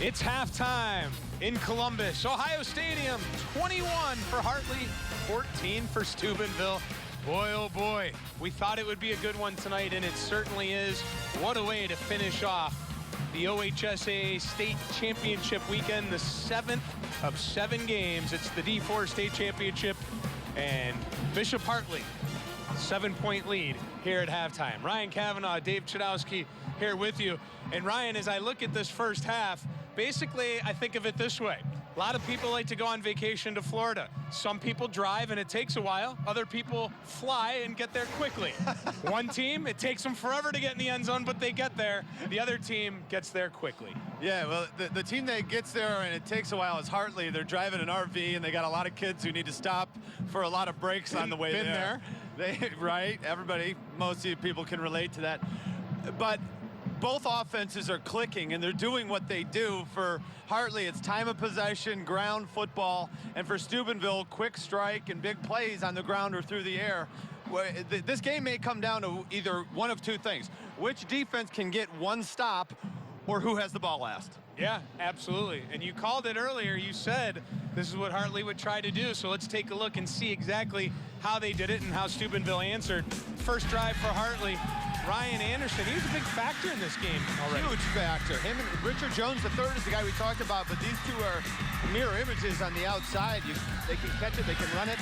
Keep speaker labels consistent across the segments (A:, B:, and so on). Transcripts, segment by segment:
A: It's halftime in Columbus, Ohio Stadium. 21 for Hartley, 14 for Steubenville. Boy, oh boy, we thought it would be a good one tonight, and it certainly is. What a way to finish off the OHSAA State Championship weekend, the 7th of 7 games. It's the D4 State Championship, and Bishop Hartley, 7-point lead here at halftime. Ryan Cavanaugh, Dave Chudowsky here with you. And Ryan, as I look at this first half, basically, I think of it this way. A lot of people like to go on vacation to Florida. Some people drive and it takes a while. Other people fly and get there quickly. One team, it takes them forever to get in the end zone, but they get there. The other team gets there quickly.
B: Yeah, well, the team that gets there and it takes a while is Hartley. They're driving an RV and they got a lot of kids who need to stop for a lot of breaks on the way there. Right? Everybody, most of you people can relate to that. But both offenses are clicking, and they're doing what they do. For Hartley, it's time of possession, ground football, and for Steubenville, quick strike and big plays on the ground or through the air. This game may come down to either one of two things: which defense can get one stop, or who has the ball last.
A: Yeah, absolutely. And you called it earlier. You said this is what Hartley would try to do. So let's take a look and see exactly how they did it and how Steubenville answered. First drive for Hartley. Ryan Anderson, he was a big factor in this game already.
B: Huge factor. Him and Richard Jones III is the guy we talked about, but these two are mirror images on the outside. They can catch it, they can run it.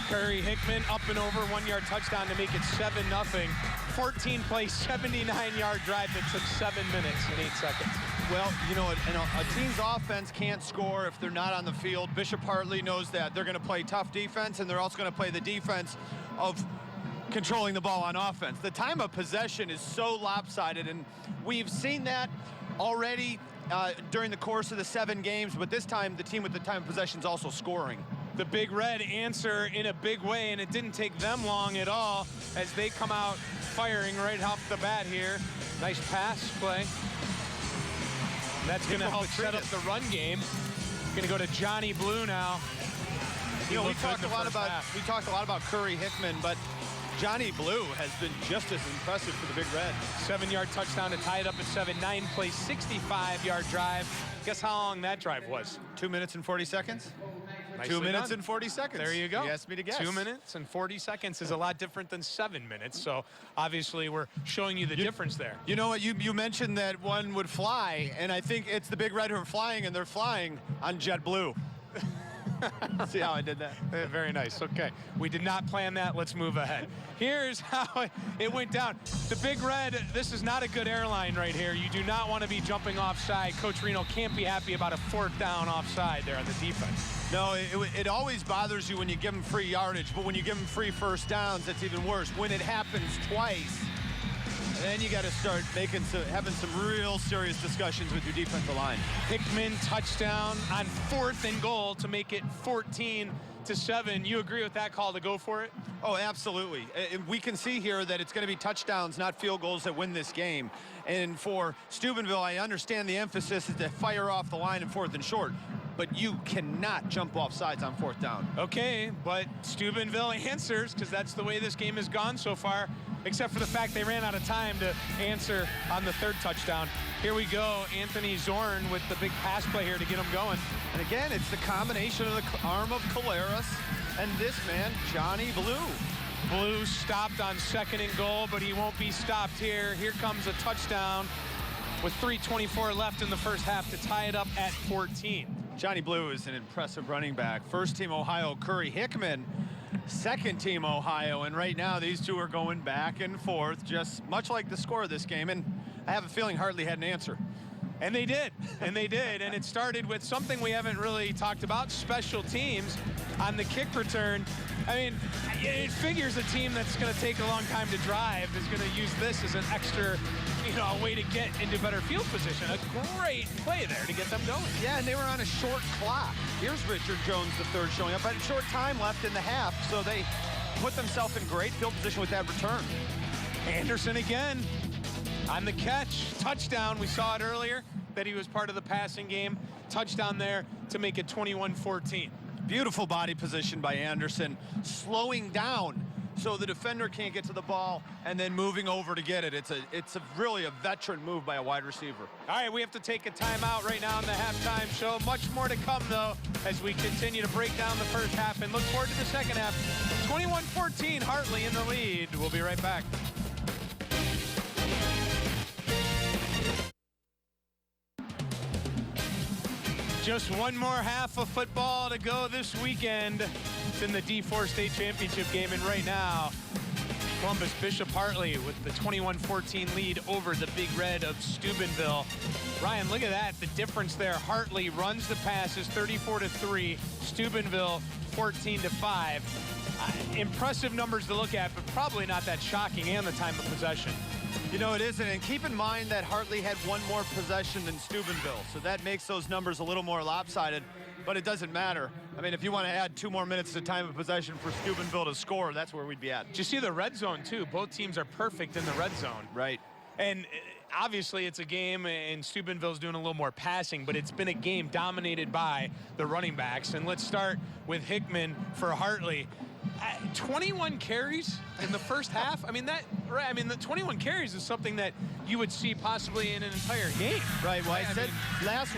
A: Curry Hickman up and over, 1-yard touchdown to make it 7-0. 14-play, 79-yard drive that took 7 minutes and 8 seconds.
B: Well, you know, a team's offense can't score if they're not on the field. Bishop Hartley knows that. They're going to play tough defense, and they're also going to play the defense of controlling the ball on offense. The time of possession is so lopsided, and we've seen that already during the course of the 7 games, but this time the team with the time of possession is also scoring.
A: The Big Red answer in a big way, and it didn't take them long at all as they come out firing right off the bat here. Nice pass play. That's going to help set up the run game. Going to go to Johnny Blue now.
B: You know, we talked a lot about Curry Hickman, but Johnny Blue has been just as impressive for the Big Red.
A: 7-yard touchdown to tie it up at 7. 9-play, 65-yard drive. Guess how long that drive was?
B: 2 minutes and 40 seconds?
A: Nicely
B: 2 minutes
A: done.
B: and 40 seconds.
A: There you go.
B: You asked me to guess.
A: 2 minutes and 40 seconds is a lot different than 7 minutes. So obviously we're showing you the difference there.
B: You know what? You mentioned that one would fly, and I think it's the Big Red who are flying, and they're flying on JetBlue. See how I did that?
A: Very nice. Okay. We did not plan that. Let's move ahead. Here's how it went down. The Big Red, this is not a good airline right here. You do not want to be jumping offside. Coach Reno can't be happy about a 4th down offside there on the defense.
B: No, it always bothers you when you give them free yardage, but when you give them free first downs, it's even worse. When it happens twice, then you got to start having some real serious discussions with your defensive line.
A: Hickman touchdown on 4th and goal to make it 14-7. You agree with that call to go for it?
B: Oh, absolutely. We can see here that it's going to be touchdowns, not field goals, that win this game. And for Steubenville, I understand the emphasis is to fire off the line in 4th and short, but you cannot jump off sides on 4th down.
A: Okay, but Steubenville answers, because that's the way this game has gone so far, except for the fact they ran out of time to answer on the 3rd touchdown. Here we go, Anthony Zorn with the big pass play here to get him going.
B: And again, it's the combination of the arm of Caleras and this man, Johnny Blue.
A: Blue stopped on 2nd and goal, but he won't be stopped here. Here comes a touchdown with 3:24 left in the first half to tie it up at 14.
B: Johnny Blue is an impressive running back. First team Ohio, Curry Hickman, second team Ohio, and right now these two are going back and forth, just much like the score of this game, and I have a feeling Hartley had an answer.
A: And they did, and it started with something we haven't really talked about, special teams on the kick return. I mean, it figures a team that's going to take a long time to drive is going to use this as an extra, way to get into better field position. A great play there to get them going.
B: Yeah, and they were on a short clock. Here's Richard Jones III showing up, but a short time left in the half, so they put themselves in great field position with that return.
A: Anderson again on the catch. Touchdown. We saw it earlier that he was part of the passing game. Touchdown there to make it 21-14.
B: Beautiful body position by Anderson, slowing down so the defender can't get to the ball and then moving over to get it. It's really a veteran move by a wide receiver.
A: All right, we have to take a timeout right now in the halftime show. Much more to come, though, as we continue to break down the first half and look forward to the second half. 21-14, Hartley in the lead. We'll be right back. Just one more half of football to go this weekend. It's in the D4 state championship game, and right now, Columbus Bishop Hartley with the 21-14 lead over the Big Red of Steubenville. Ryan, look at that, the difference there. Hartley runs the passes 34-3, Steubenville 14-5. Impressive numbers to look at, but probably not that shocking, and the time of possession.
B: You know, it isn't, and keep in mind that Hartley had one more possession than Steubenville, so that makes those numbers a little more lopsided, but it doesn't matter. I mean, if you want to add 2 more minutes to time of possession for Steubenville to score, that's where we'd be at.
A: Did you see the red zone, too? Both teams are perfect in the red zone.
B: Right.
A: And obviously it's a game, and Steubenville's doing a little more passing, but it's been a game dominated by the running backs. And let's start with Hickman for Hartley. 21 carries in the first half. I mean, the 21 carries is something that you would see possibly in an entire game.
B: Right. Well, I said last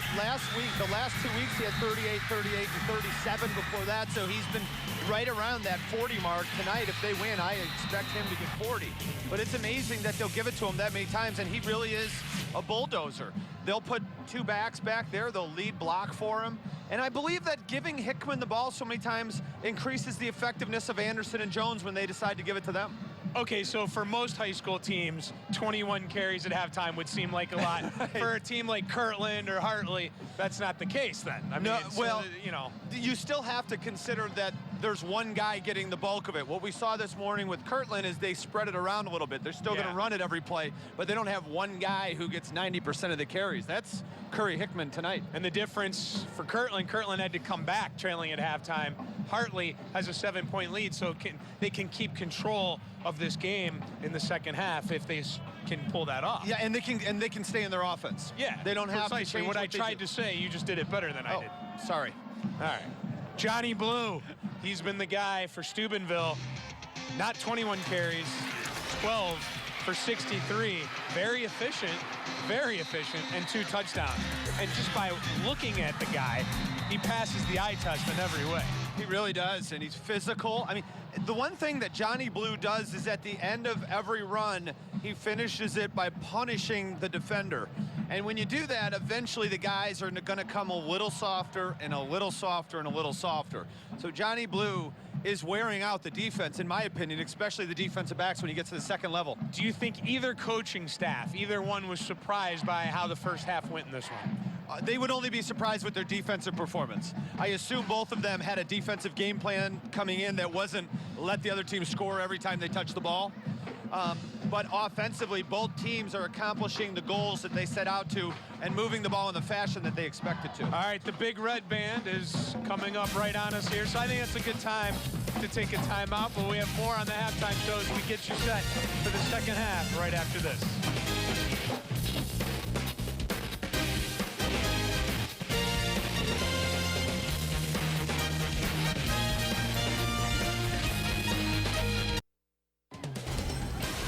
B: week, the last 2 weeks, he had 38, 38, and 37 before that. So he's been right around that 40 mark. Tonight, if they win, I expect him to get 40. But it's amazing that they'll give it to him that many times, and he really is a bulldozer. They'll put 2 backs back there. They'll lead block for him. And I believe that giving Hickman the ball so many times increases the effectiveness of Anderson and Jones when they decide to give it to them.
A: Okay, so for most high school teams, 21 carries at halftime would seem like a lot. Right. For a team like Kirtland or Hartley, that's not the case then. I mean,
B: no, well, you know, you still have to consider that there's one guy getting the bulk of it. What we saw this morning with Kirtland is they spread it around a little bit. They're still going to run it every play, but they don't have one guy who gets 90% of the carries. That's Curry Hickman tonight.
A: And the difference for Kirtland had to come back trailing at halftime. Hartley has a 7-point lead, so they can keep control of this game in the second half if they can pull that off.
B: Yeah, and they can stay in their offense.
A: Yeah,
B: they don't have to change
A: what I tried to say. You just did it better than I did.
B: Sorry.
A: All right, Johnny Blue. He's been the guy for Steubenville. Not 21 carries, 12 for 63. Very efficient, and 2 touchdowns. And just by looking at the guy, he passes the eye test in every way.
B: He really does, and he's physical. I mean, the one thing that Johnny Blue does is at the end of every run, he finishes it by punishing the defender. And when you do that, eventually the guys are going to come a little softer and a little softer and a little softer. So Johnny Blue is wearing out the defense, in my opinion, especially the defensive backs when he gets to the second level.
A: Do you think either coaching staff, either one was surprised by how the first half went in this one?
B: They would only be surprised with their defensive performance. I assume both of them had a defensive game plan coming in that wasn't let the other team score every time they touch the ball. But offensively, both teams are accomplishing the goals that they set out to and moving the ball in the fashion that they expected to.
A: All right, the Big Red Band is coming up right on us here, so I think it's a good time to take a timeout, but we have more on the halftime show as we get you set for the second half right after this.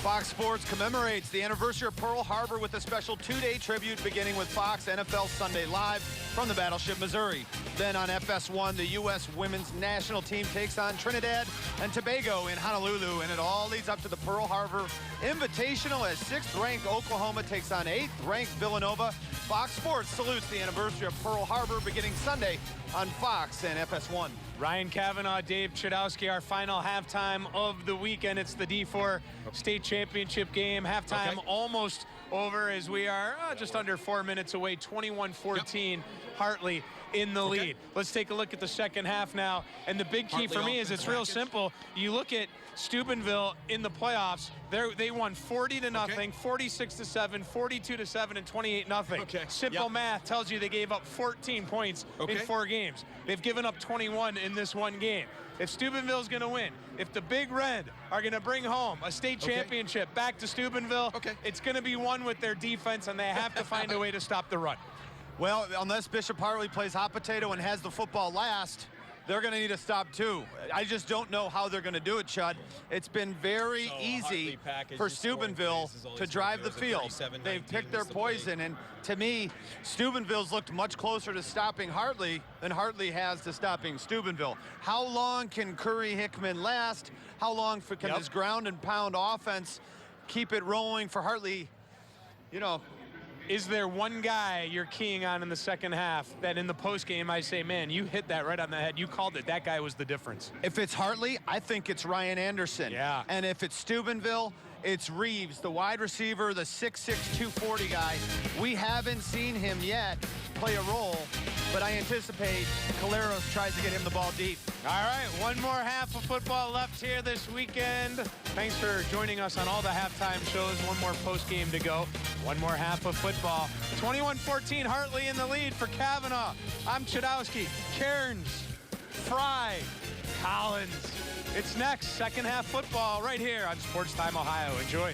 B: Fox Sports commemorates the anniversary of Pearl Harbor with a special 2-day tribute beginning with Fox NFL Sunday Live from the Battleship Missouri. Then on FS1, the U.S. women's national team takes on Trinidad and Tobago in Honolulu, and it all leads up to the Pearl Harbor Invitational as 6th-ranked Oklahoma takes on 8th-ranked Villanova. Fox Sports salutes the anniversary of Pearl Harbor beginning Sunday on Fox and FS1.
A: Ryan Cavanaugh, Dave Chudowsky, our final halftime of the weekend. It's the D4 state championship game. Halftime almost over as we are just under 4 minutes away, 21-14, Hartley in the lead. Let's take a look at the second half now. And the big key for me is it's real simple. You look at Steubenville in the playoffs, they won 40-0, 46-7, 42-7, and 28-0. Simple math tells you they gave up 14 points in 4 games. They've given up 21 in this one game. If Steubenville's going to win, if the Big Red are going to bring home a state championship back to Steubenville, it's going to be won with their defense, and they have to find a way to stop the run.
B: Well, unless Bishop Hartley plays hot potato and has the football last, they're going to need a stop too. I just don't know how they're going to do it, Chud. It's been very easy for Steubenville to drive the field. They've picked their poison, and to me, Steubenville's looked much closer to stopping Hartley than Hartley has to stopping Steubenville. How long can Curry-Hickman last? How long can this ground and pound offense keep it rolling for Hartley? You know,
A: is there one guy you're keying on in the second half that in the postgame I say, man, you hit that right on the head. You called it. That guy was the difference.
B: If it's Hartley, I think it's Ryan Anderson.
A: Yeah.
B: And if it's Steubenville, it's Reeves, the wide receiver, the 6'6", 240 guy. We haven't seen him yet play a role, but I anticipate Caleros tries to get him the ball deep.
A: All right, one more half of football left here this weekend. Thanks for joining us on all the halftime shows. One more post-game to go. One more half of football. 21-14, Hartley in the lead for Cavanaugh. I'm Chudowsky, Cairns, Fry, Collins. It's next, second half football right here on Sports Time Ohio. Enjoy.